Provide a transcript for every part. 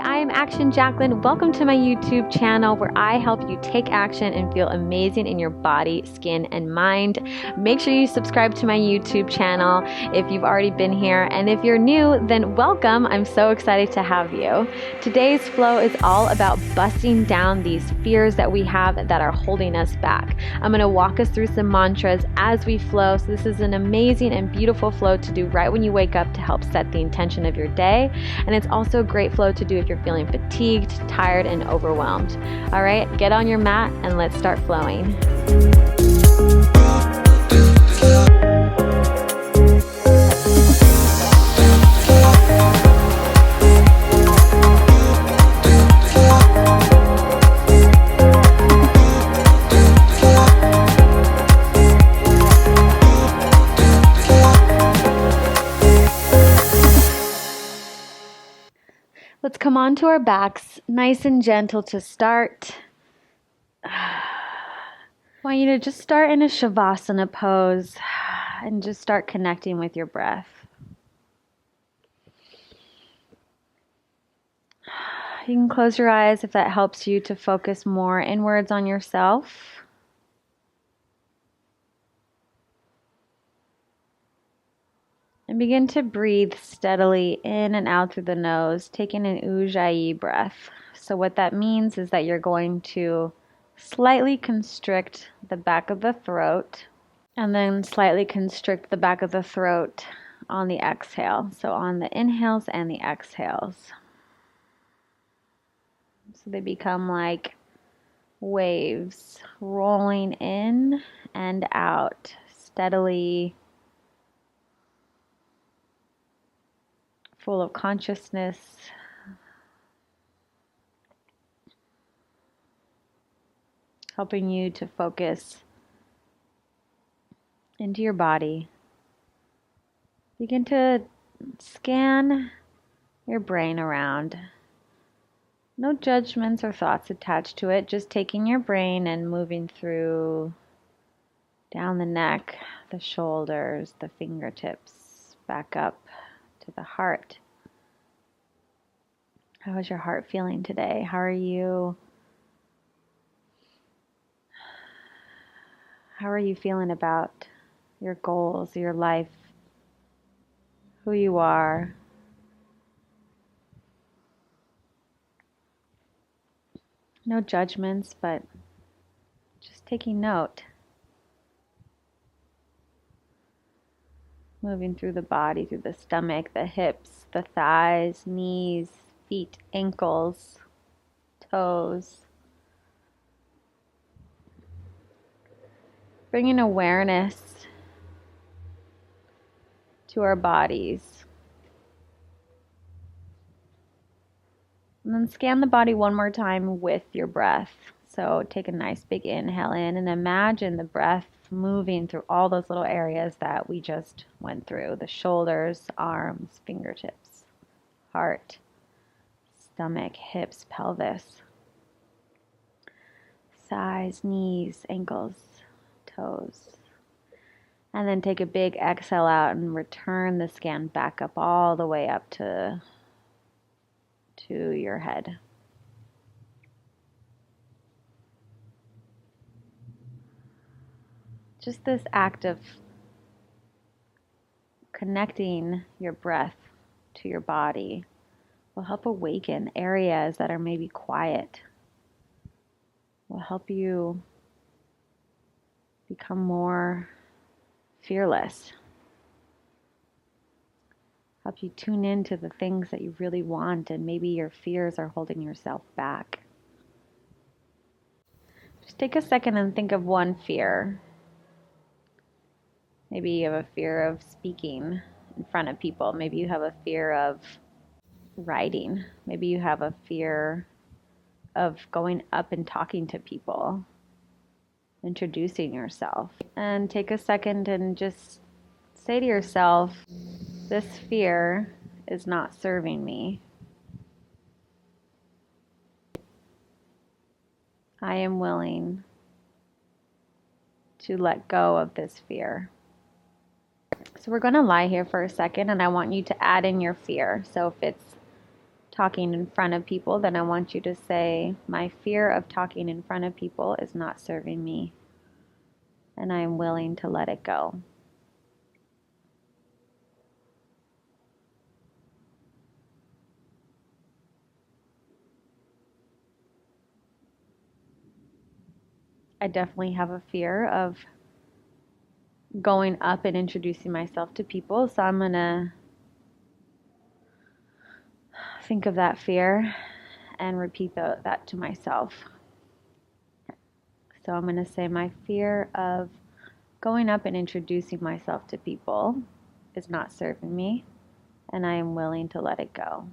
I am Action Jacqueline. Welcome to my YouTube channel where I help you take action and feel amazing in your body, skin, and mind. Make sure you subscribe to my YouTube channel if you've already been here. And if you're new, then welcome. I'm so excited to have you. Today's flow is all about busting down these fears that we have that are holding us back. I'm going to walk us through some mantras as we flow. So this is an amazing and beautiful flow to do right when you wake up to help set the intention of your day. And it's also a great flow to do if you're feeling fatigued, tired, and overwhelmed. All right, get on your mat and let's start flowing. Let's come onto our backs, nice and gentle to start. I want you to just start in a Savasana pose and just start connecting with your breath. You can close your eyes if that helps you to focus more inwards on yourself. And begin to breathe steadily in and out through the nose, taking an Ujjayi breath. So what that means is that you're going to slightly constrict the back of the throat and then slightly constrict the back of the throat on the exhale. So on the inhales and the exhales. So they become like waves rolling in and out steadily, full of consciousness, helping you to focus into your body. Begin to scan your brain around. No judgments or thoughts attached to it, just taking your brain and moving through down the neck, the shoulders, the fingertips, back up to the heart. How is your heart feeling today? How are you feeling about your goals, your life, who you are? No judgments, but just taking note. Moving through the body, through the stomach, the hips, the thighs, knees, feet, ankles, toes. Bringing awareness to our bodies. And then scan the body one more time with your breath. So take a nice big inhale in and imagine the breath moving through all those little areas that we just went through. The shoulders, arms, fingertips, heart, stomach, hips, pelvis, thighs, knees, ankles, toes. And then take a big exhale out and return the scan back up all the way up to your head. Just this act of connecting your breath to your body will help awaken areas that are maybe quiet. Will help you become more fearless. Help you tune into the things that you really want, and maybe your fears are holding yourself back. Just take a second and think of one fear. Maybe you have a fear of speaking in front of people. Maybe you have a fear of writing. Maybe you have a fear of going up and talking to people, introducing yourself. And take a second and just say to yourself, this fear is not serving me. I am willing to let go of this fear. So we're going to lie here for a second, and I want you to add in your fear. So if it's talking in front of people, then I want you to say, my fear of talking in front of people is not serving me, and I am willing to let it go. I definitely have a fear of going up and introducing myself to people, so I'm going to think of that fear and repeat that to myself. So I'm going to say, my fear of going up and introducing myself to people is not serving me, and I am willing to let it go.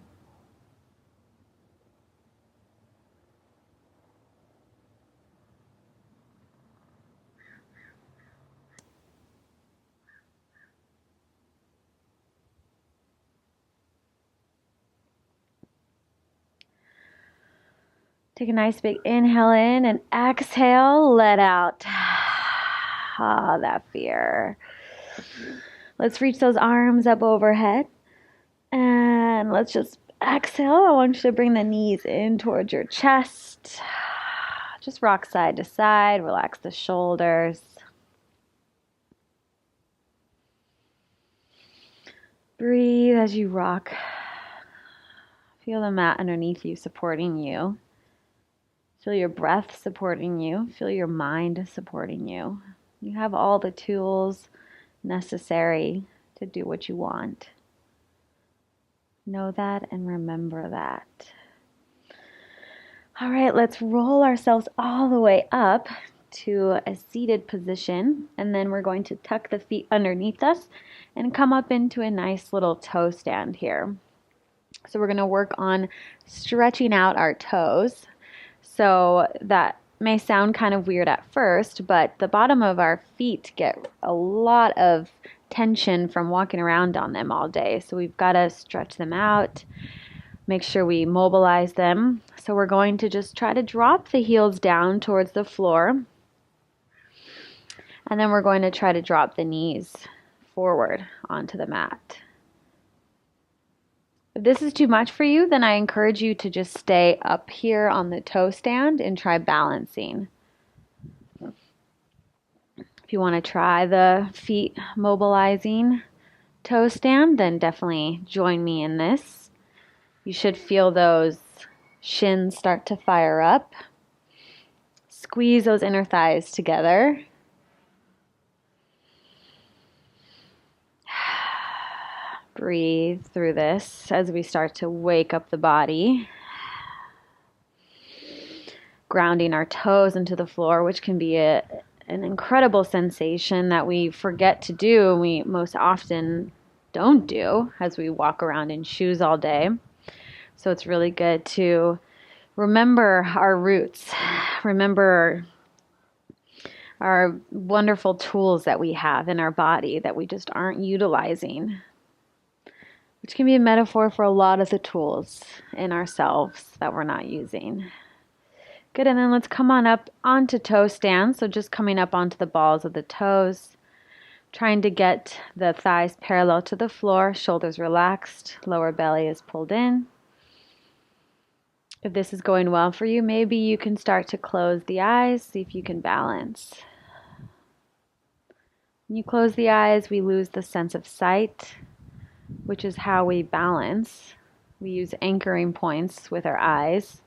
Take a nice big inhale in and exhale, let out. Ah, that fear. Let's reach those arms up overhead. And let's just exhale. I want you to bring the knees in towards your chest. Just rock side to side. Relax the shoulders. Breathe as you rock. Feel the mat underneath you supporting you. Feel your breath supporting you. Feel your mind supporting you. You have all the tools necessary to do what you want. Know that and remember that. All right, let's roll ourselves all the way up to a seated position, and then we're going to tuck the feet underneath us and come up into a nice little toe stand here. So we're going to work on stretching out our toes. So that may sound kind of weird at first, but the bottom of our feet get a lot of tension from walking around on them all day. So we've got to stretch them out, make sure we mobilize them. So we're going to just try to drop the heels down towards the floor. And then we're going to try to drop the knees forward onto the mat. If this is too much for you, then I encourage you to just stay up here on the toe stand and try balancing. If you want to try the feet mobilizing toe stand, then definitely join me in this. You should feel those shins start to fire up. Squeeze those inner thighs together. Breathe through this as we start to wake up the body. Grounding our toes into the floor, which can be an incredible sensation that we forget to do, and we most often don't do as we walk around in shoes all day. So it's really good to remember our roots, remember our wonderful tools that we have in our body that we just aren't utilizing, which can be a metaphor for a lot of the tools in ourselves that we're not using. Good, and then let's come on up onto toe stand. So just coming up onto the balls of the toes, trying to get the thighs parallel to the floor, shoulders relaxed, lower belly is pulled in. If this is going well for you, maybe you can start to close the eyes, see if you can balance. When you close the eyes, we lose the sense of sight, which is how we balance. We use anchoring points with our eyes.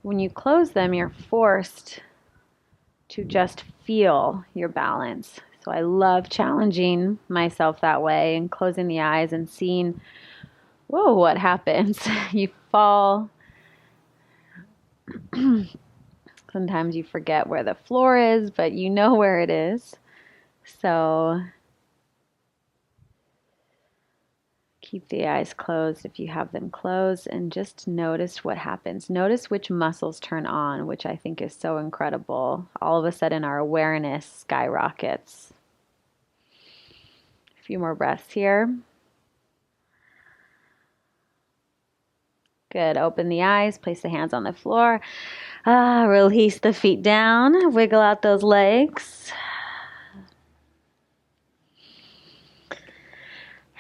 When you close them, you're forced to just feel your balance. So I love challenging myself that way and closing the eyes and seeing, whoa, what happens? You fall. Sometimes you forget where the floor is, but you know where it is. So keep the eyes closed if you have them closed and just notice what happens. Notice which muscles turn on, which I think is so incredible. All of a sudden our awareness skyrockets. A few more breaths here. Good. Open the eyes, place the hands on the floor. Release the feet down, wiggle out those legs.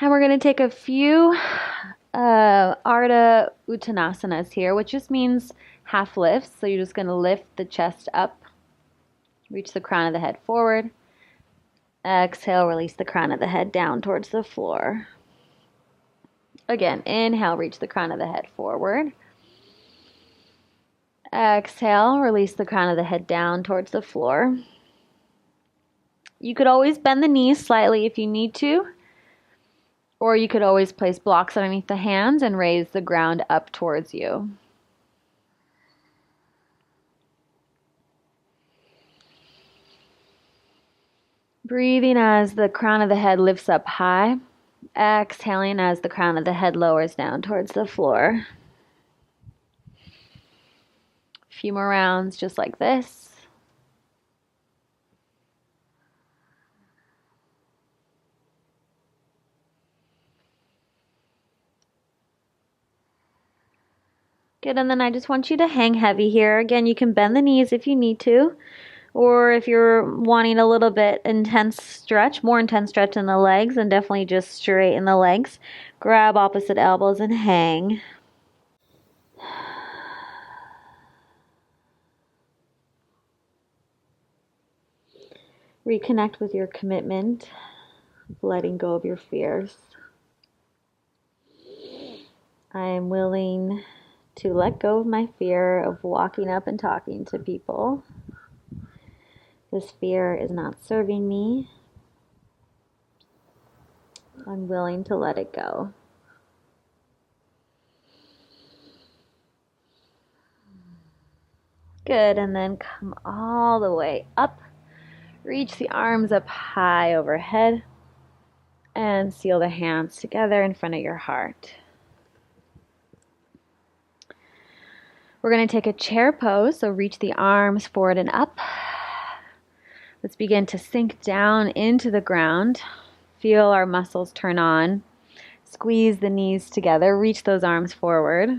And we're going to take a few Ardha Uttanasanas here, which just means half lifts. So you're just going to lift the chest up, reach the crown of the head forward. Exhale, release the crown of the head down towards the floor. Again, inhale, reach the crown of the head forward. Exhale, release the crown of the head down towards the floor. You could always bend the knees slightly if you need to, or you could always place blocks underneath the hands and raise the ground up towards you. Breathing as the crown of the head lifts up high. Exhaling as the crown of the head lowers down towards the floor. A few more rounds just like this. Good, and then I just want you to hang heavy here. Again, you can bend the knees if you need to. Or if you're wanting a little bit intense stretch, more intense stretch in the legs, then definitely just straighten the legs. Grab opposite elbows and hang. Reconnect with your commitment of letting go of your fears. I am willing to let go of my fear of walking up and talking to people. This fear is not serving me. I'm willing to let it go. Good, and then come all the way up. Reach the arms up high overhead and seal the hands together in front of your heart. We're going to take a chair pose, so reach the arms forward and up. Let's begin to sink down into the ground. Feel our muscles turn on. Squeeze the knees together. Reach those arms forward.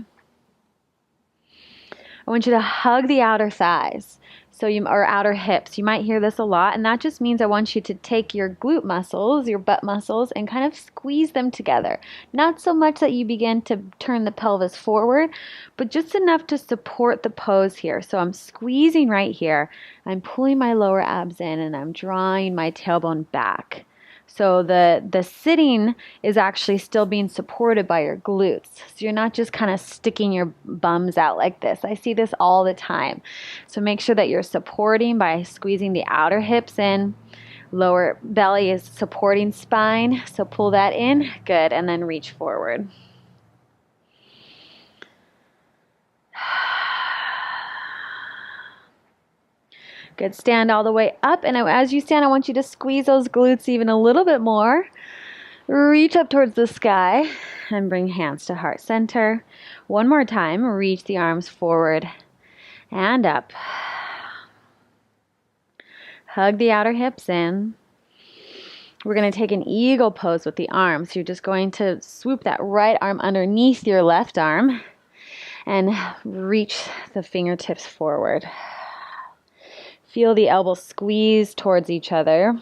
I want you to hug the outer thighs, or outer hips. You might hear this a lot, and that just means I want you to take your glute muscles, your butt muscles, and kind of squeeze them together. Not so much that you begin to turn the pelvis forward, but just enough to support the pose here. So I'm squeezing right here. I'm pulling my lower abs in, and I'm drawing my tailbone back. So the sitting is actually still being supported by your glutes. So you're not just kind of sticking your bums out like this. I see this all the time. So make sure that you're supporting by squeezing the outer hips in. Lower belly is supporting spine. So pull that in. Good. And then reach forward. Good. Stand all the way up. And as you stand, I want you to squeeze those glutes even a little bit more. Reach up towards the sky and bring hands to heart center. One more time. Reach the arms forward and up. Hug the outer hips in. We're going to take an eagle pose with the arms. You're just going to swoop that right arm underneath your left arm and reach the fingertips forward. Feel the elbows squeeze towards each other.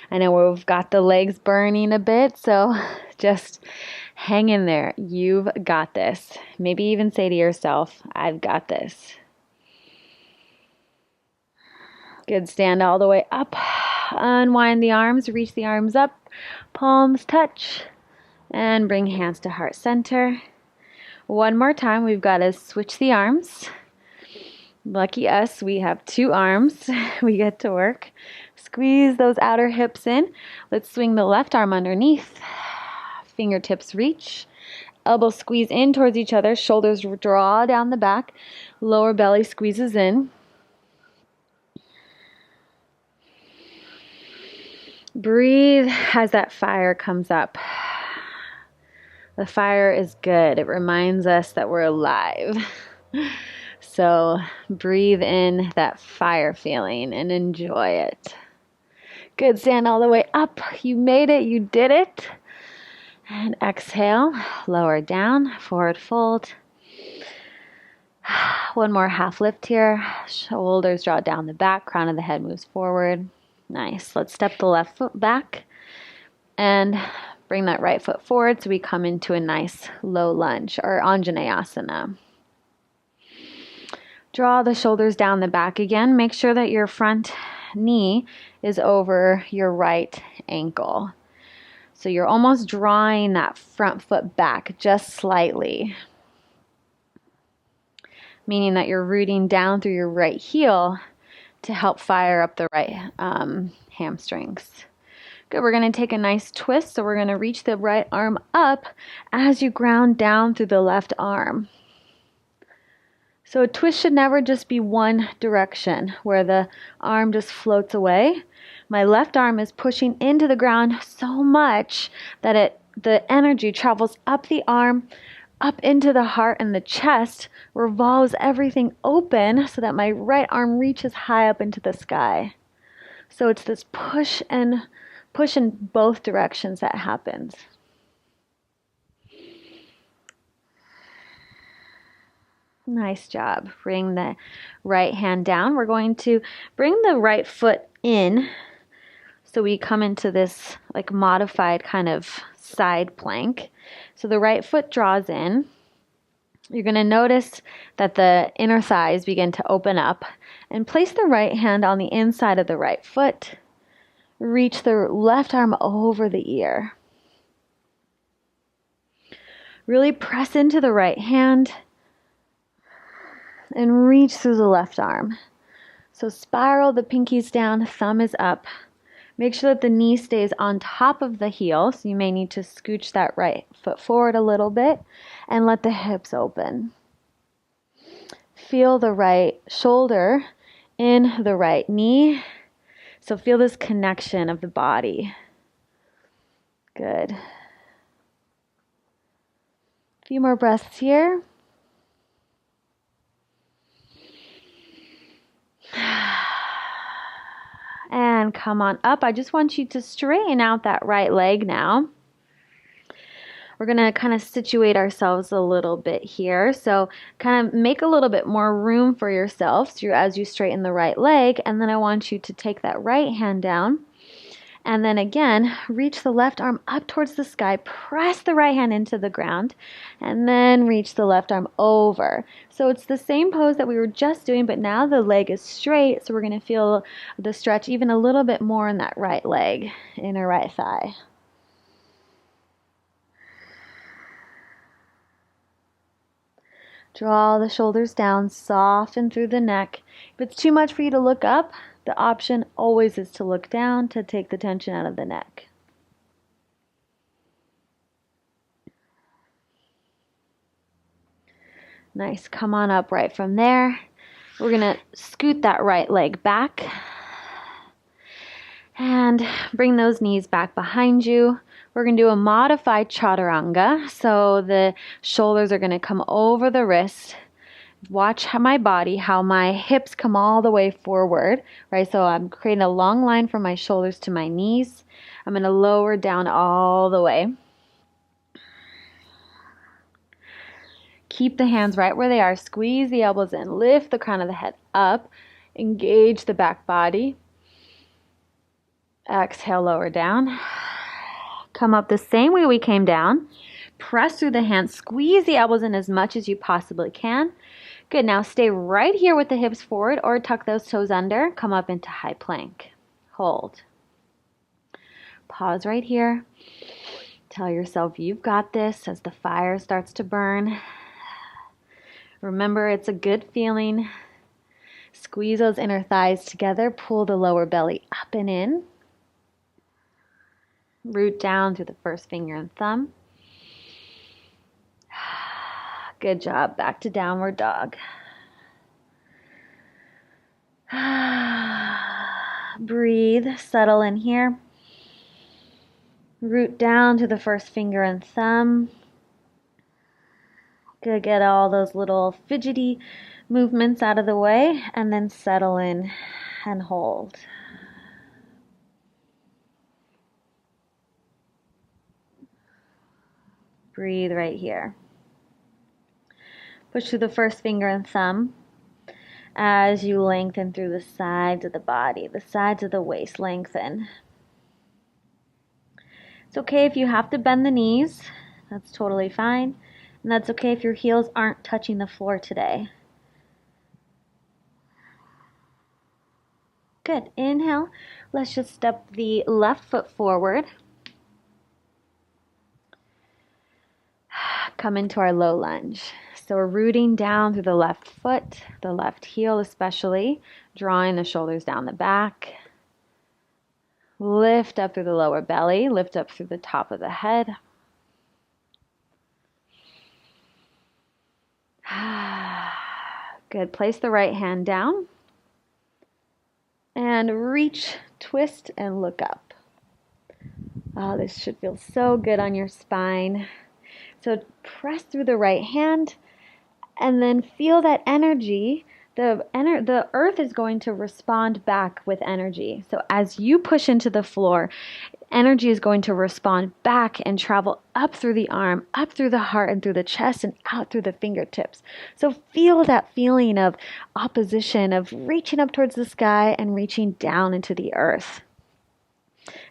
I know we've got the legs burning a bit, so just hang in there. You've got this. Maybe even say to yourself, I've got this. Good. Stand all the way up. Unwind the arms. Reach the arms up. Palms touch. And bring hands to heart center. One more time. We've got to switch the arms. Lucky us, we have two arms. We get to work. Squeeze those outer hips in. Let's swing the left arm underneath. Fingertips reach. Elbows squeeze in towards each other. Shoulders draw down the back. Lower belly squeezes in. Breathe as that fire comes up. The fire is good. It reminds us that we're alive. So breathe in that fire feeling and enjoy it. Good. Stand all the way up. You made it. You did it. And exhale. Lower down. Forward fold. One more half lift here. Shoulders draw down the back. Crown of the head moves forward. Nice. Let's step the left foot back and Bring that right foot forward so we come into a nice low lunge or Anjaneyasana. Draw the shoulders down the back again. Make sure that your front knee is over your right ankle. So you're almost drawing that front foot back just slightly, meaning that you're rooting down through your right heel to help fire up the right hamstrings. Good, we're going to take a nice twist. So we're going to reach the right arm up as you ground down through the left arm. So a twist should never just be one direction where the arm just floats away. My left arm is pushing into the ground so much that the energy travels up the arm, up into the heart and the chest, revolves everything open so that my right arm reaches high up into the sky. So it's this push in both directions that happens. Nice job. Bring the right hand down. We're going to bring the right foot in so we come into this like modified kind of side plank. So the right foot draws in. You're going to notice that the inner thighs begin to open up, and place the right hand on the inside of the right foot. Reach the left arm over the ear. Really press into the right hand and reach through the left arm. So spiral the pinkies down, thumb is up. Make sure that the knee stays on top of the heel. So you may need to scooch that right foot forward a little bit and let the hips open. Feel the right shoulder in the right knee. So feel this connection of the body. Good. A few more breaths here. And come on up. I just want you to straighten out that right leg now. We're going to kind of situate ourselves a little bit here. So kind of make a little bit more room for yourself as you straighten the right leg. And then I want you to take that right hand down. And then again, reach the left arm up towards the sky. Press the right hand into the ground. And then reach the left arm over. So it's the same pose that we were just doing, but now the leg is straight. So we're going to feel the stretch even a little bit more in that right leg, inner right thigh. Draw the shoulders down, soften through the neck. If it's too much for you to look up, the option always is to look down to take the tension out of the neck. Nice. Come on up right from there. We're going to scoot that right leg back and bring those knees back behind you. We're going to do a modified Chaturanga. So the shoulders are going to come over the wrist. Watch how my hips come all the way forward, right? So I'm creating a long line from my shoulders to my knees. I'm going to lower down all the way. Keep the hands right where they are. Squeeze the elbows in. Lift the crown of the head up. Engage the back body. Exhale, lower down. Come up the same way we came down. Press through the hands. Squeeze the elbows in as much as you possibly can. Good. Now stay right here with the hips forward or tuck those toes under. Come up into high plank. Hold. Pause right here. Tell yourself you've got this as the fire starts to burn. Remember, it's a good feeling. Squeeze those inner thighs together. Pull the lower belly up and in. Root down through the first finger and thumb. Good job. Back to downward dog. Breathe. Settle in here. Root down to the first finger and thumb. Good. Get all those little fidgety movements out of the way and then settle in and hold. Breathe right here. Push through the first finger and thumb as you lengthen through the sides of the body. The sides of the waist lengthen. It's okay if you have to bend the knees. That's totally fine. And that's okay if your heels aren't touching the floor today. Good. Inhale. Let's just step the left foot forward. Come into our low lunge. So we're rooting down through the left foot, the left heel especially, drawing the shoulders down the back. Lift up through the lower belly, lift up through the top of the head. Good. Place the right hand down and reach, twist, and look up. Oh, this should feel so good on your spine. So press through the right hand and then feel that energy. The earth is going to respond back with energy. So as you push into the floor, energy is going to respond back and travel up through the arm, up through the heart and through the chest and out through the fingertips. So feel that feeling of opposition, of reaching up towards the sky and reaching down into the earth.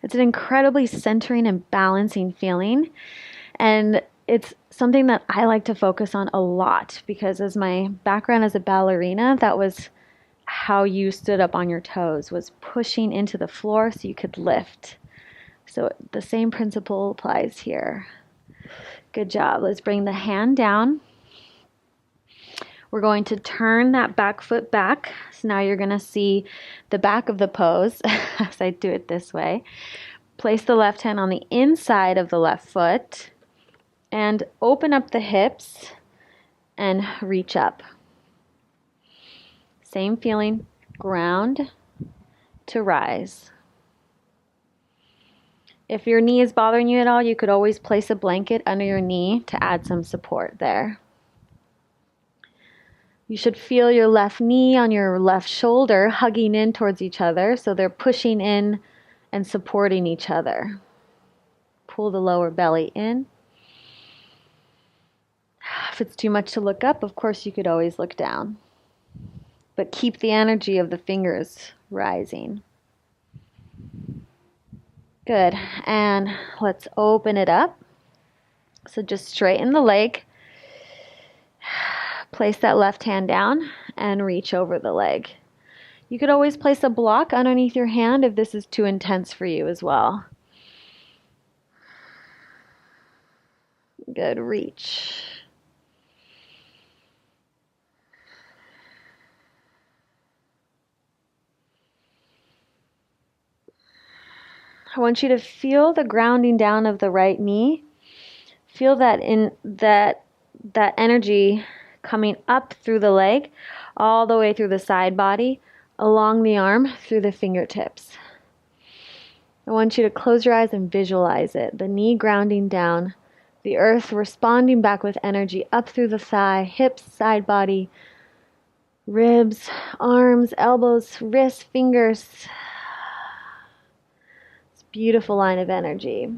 It's an incredibly centering and balancing feeling. And it's something that I like to focus on a lot because as my background as a ballerina, that was how you stood up on your toes, was pushing into the floor so you could lift. So the same principle applies here. Good job. Let's bring the hand down. We're going to turn that back foot back. So now you're going to see the back of the pose as I do it this way. Place the left hand on the inside of the left foot and open up the hips and reach up. Same feeling, ground to rise. If your knee is bothering you at all, you could always place a blanket under your knee to add some support there. You should feel your left knee on your left shoulder hugging in towards each other, so they're pushing in and supporting each other. Pull the lower belly in. If it's too much to look up, of course you could always look down. But keep the energy of the fingers rising. Good. And let's open it up. So just straighten the leg. Place that left hand down and reach over the leg. You could always place a block underneath your hand if this is too intense for you as well. Good. Reach. I want you to feel the grounding down of the right knee. Feel that in that energy coming up through the leg, all the way through the side body, along the arm, through the fingertips. I want you to close your eyes and visualize it. The knee grounding down, the earth responding back with energy up through the thigh, hips, side body, ribs, arms, elbows, wrists, fingers. Beautiful line of energy.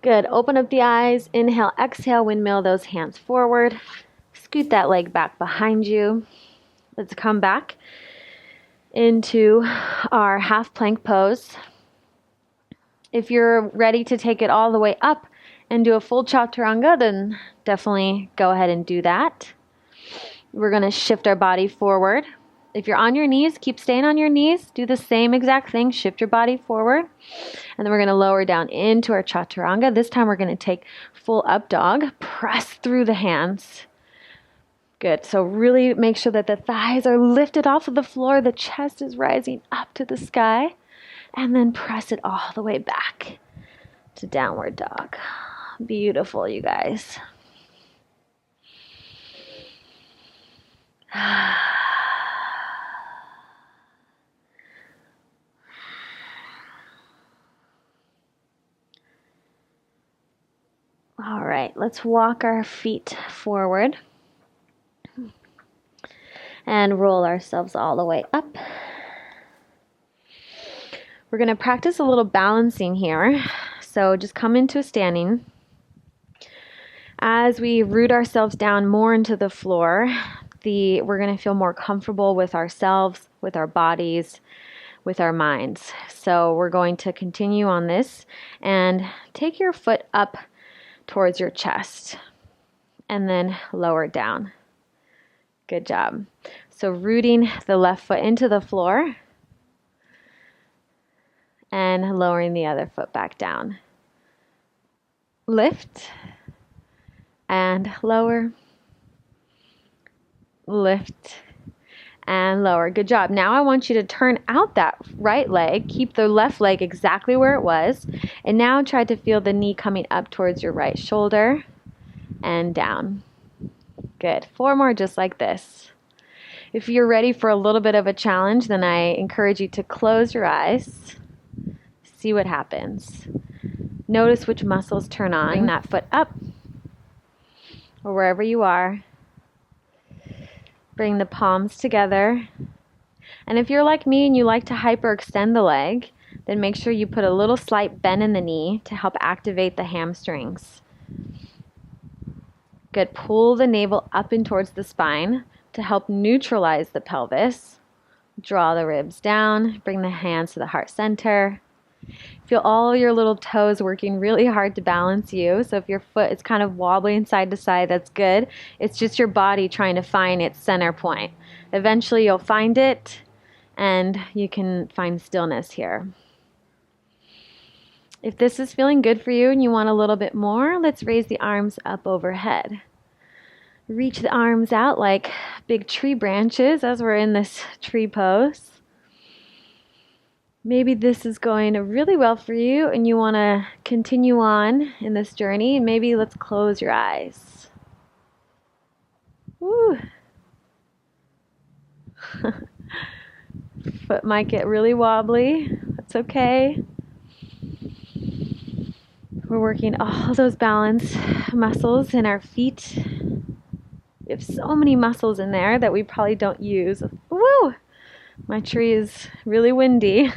Good. Open up the eyes. Inhale, exhale, windmill those hands forward. Scoot that leg back behind you. Let's come back into our half plank pose. If you're ready to take it all the way up and do a full Chaturanga, then definitely go ahead and do that. We're going to shift our body forward. If you're on your knees, keep staying on your knees. Do the same exact thing. Shift your body forward. And then we're going to lower down into our Chaturanga. This time we're going to take full up dog. Press through the hands. Good. So really make sure that the thighs are lifted off of the floor. The chest is rising up to the sky. And then press it all the way back to downward dog. Beautiful, you guys. All right, let's walk our feet forward and roll ourselves all the way up. We're going to practice a little balancing here. So just come into a standing. As we root ourselves down more into the floor, we're going to feel more comfortable with ourselves, with our bodies, with our minds. So we're going to continue on this and take your foot up towards your chest and then lower it down. Good job. So rooting the left foot into the floor and lowering the other foot back down. Lift and lower. Lift and lower. Good job. Now I want you to turn out that right leg. Keep the left leg exactly where it was. And now try to feel the knee coming up towards your right shoulder and down. Good. 4 more just like this. If you're ready for a little bit of a challenge, then I encourage you to close your eyes. See what happens. Notice which muscles turn on. Bring that foot up or wherever you are. Bring the palms together. And if you're like me and you like to hyperextend the leg, then make sure you put a little slight bend in the knee to help activate the hamstrings. Good. Pull the navel up and towards the spine to help neutralize the pelvis. Draw the ribs down. Bring the hands to the heart center. Feel all your little toes working really hard to balance you. So if your foot is kind of wobbling side to side, that's good. It's just your body trying to find its center point. Eventually you'll find it and you can find stillness here. If this is feeling good for you and you want a little bit more, let's raise the arms up overhead. Reach the arms out like big tree branches as we're in this tree pose. Maybe this is going really well for you and you want to continue on in this journey. Maybe let's close your eyes. Woo. Foot might get really wobbly. That's okay. We're working all those balance muscles in our feet. We have so many muscles in there that we probably don't use. Woo! My tree is really windy.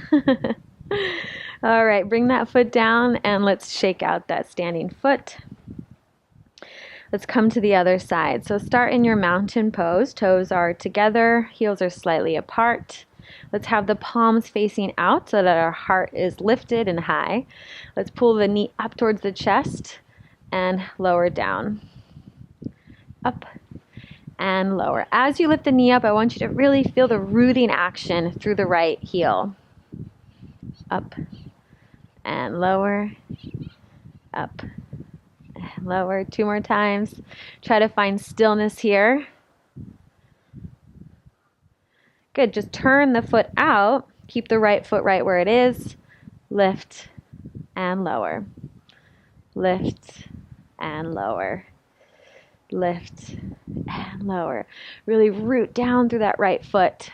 All right, bring that foot down and let's shake out that standing foot. Let's come to the other side. So start in your mountain pose. Toes are together, heels are slightly apart. Let's have the palms facing out so that our heart is lifted and high. Let's pull the knee up towards the chest and lower down. Up and lower. As you lift the knee up, I want you to really feel the rooting action through the right heel. Up and lower. Up and lower. 2 more times. Try to find stillness here. Good. Just turn the foot out. Keep the right foot right where it is. Lift and lower. Lift and lower. Lift and lower. Really root down through that right foot.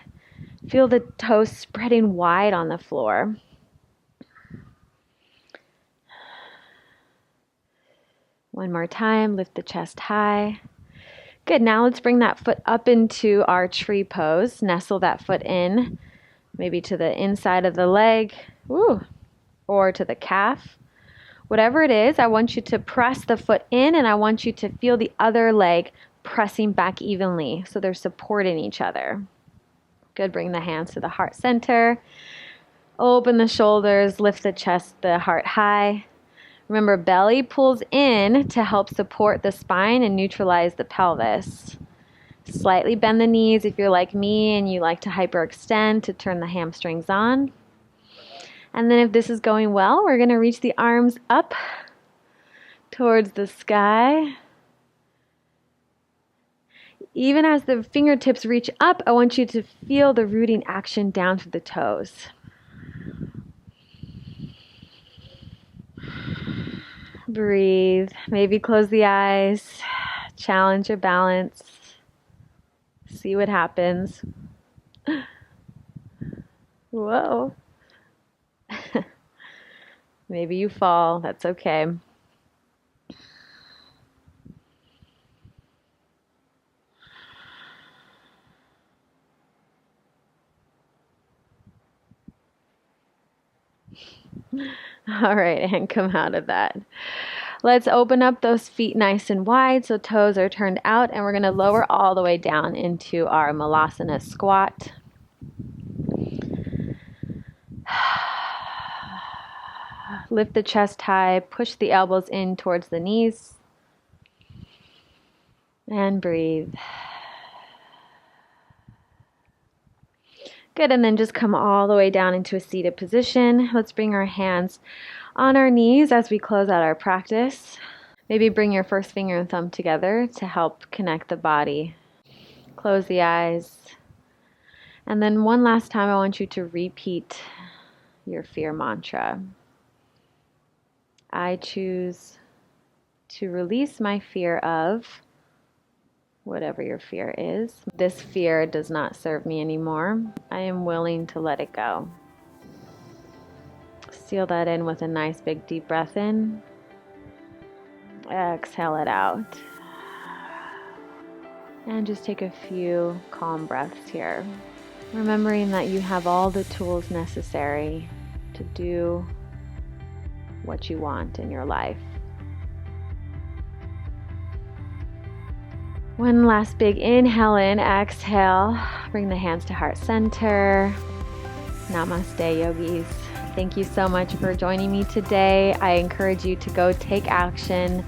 Feel the toes spreading wide on the floor. One more time. Lift the chest high. Good. Now let's bring that foot up into our tree pose. Nestle that foot in, maybe to the inside of the leg, or to the calf. Whatever it is, I want you to press the foot in and I want you to feel the other leg pressing back evenly so they're supporting each other. Good. Bring the hands to the heart center. Open the shoulders, lift the chest, the heart high. Remember, belly pulls in to help support the spine and neutralize the pelvis. Slightly bend the knees if you're like me and you like to hyperextend to turn the hamstrings on. And then if this is going well, we're going to reach the arms up towards the sky. Even as the fingertips reach up, I want you to feel the rooting action down through the toes. Breathe. Maybe close the eyes. Challenge your balance. See what happens. Whoa. Maybe you fall. That's okay. All right, and come out of that. Let's open up those feet nice and wide so toes are turned out, and we're going to lower all the way down into our Malasana squat. Lift the chest high, push the elbows in towards the knees, and breathe. Good, and then just come all the way down into a seated position. Let's bring our hands on our knees as we close out our practice. Maybe bring your first finger and thumb together to help connect the body. Close the eyes. And then one last time, I want you to repeat your fear mantra. I choose to release my fear of whatever your fear is. This fear does not serve me anymore. I am willing to let it go. Seal that in with a nice big deep breath in. Exhale it out. And just take a few calm breaths here. Remembering that you have all the tools necessary to do what you want in your life. One last big inhale in, exhale. Bring the hands to heart center. Namaste, yogis. Thank you so much for joining me today. I encourage you to go take action,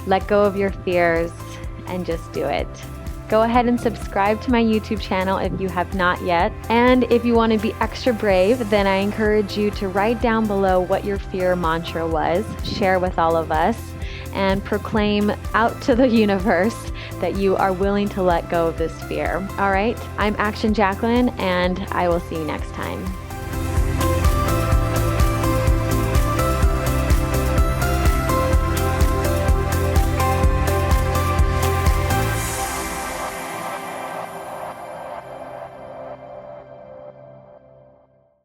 let go of your fears, and just do it. Go ahead and subscribe to my YouTube channel if you have not yet. And if you want to be extra brave, then I encourage you to write down below what your fear mantra was, share with all of us, and proclaim out to the universe that you are willing to let go of this fear. All right, I'm Action Jacqueline, and I will see you next time.